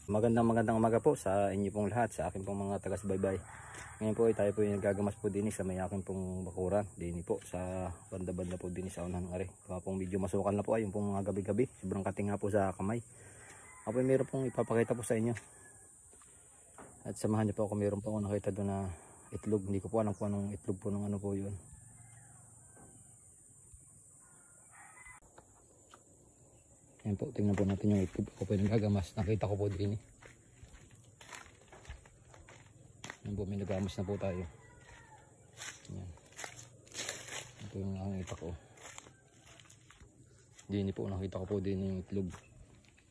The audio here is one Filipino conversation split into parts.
Magandang umaga po sa inyo pong lahat, sa akin pong mga taga-subaybay. Ngayon po ay tayo po yung nagagamas po din sa may akin pong bakuran. Din po sa banda-banda po din sa unahan ng ari. Kaya pong medyo masukal na po ay yung pong mga gabi-gabi. Sobrang kating nga po sa kamay. Ako ay meron pong ipapakita po sa inyo. At samahan niyo po ako, meron po ako nakita doon na itlog. Hindi ko po alam kung anong itlog po ng ano po yun. Ayan po, tingnan po natin yung itlog. Ako po yung nagagamas. Nakita ko po din Ayan po, may nagamas na po tayo. Ayan. Ito yung nakita ko. Din po, nakita ko po din yung itlog.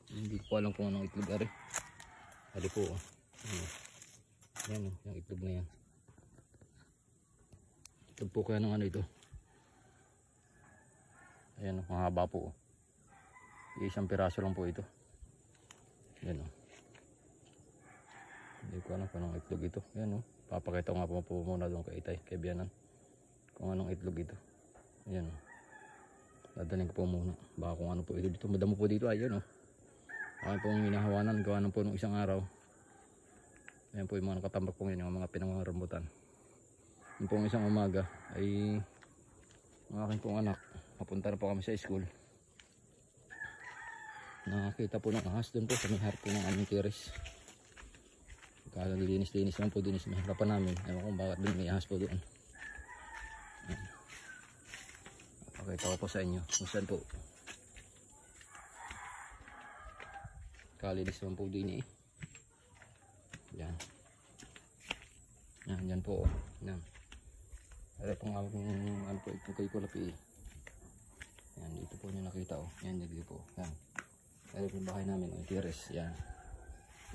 Hindi ko alam kung anong itlog ari. Ari po. Ayan, yung itlog na yan. Itlog po kaya ng ano ito. Ayan, mahaba po. Isang piraso lang po ito. Ayan o. Hindi ko alam kung anong itlog ito. Ayan o. Papakita ko nga po muna doon kay Itay, kay Bianan, kung anong itlog ito. Ayan o. Dadaling ko po muna. Baka kung ano po ito dito. Madamo po dito. Ayan o. Ayan po ang hinahawanan. Gawa po nung isang araw. Ayan po yung mga nakatambak po ngayon. Yung mga pinangarambutan. Yung pong isang umaga ay ang aking pong anak. Mapunta na po kami sa school. Nakakita po ng ahas doon po sa may harap po ng aming terrace. Linis-linis lang po din sa may harapan namin. Ewan kung bakit doon may ahas po doon. Pakita ko po sa inyo kung saan po. Kalinis lang po din Yan. Yan po. Yan. Pero itong ano po, itong kay Kulapi. Yan, dito po nyo nakita Yan, dito po. Yan. Ito po yung bahay namin, yung terrace. Yan.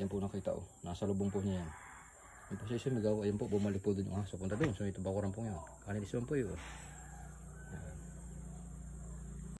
Yan po nakita Nasa lubong po niya yan. Yung posisyon magawa, yan po, bumalik po doon yung aso. Punta doon. So ito bakuran po yun. Kanilis po yun.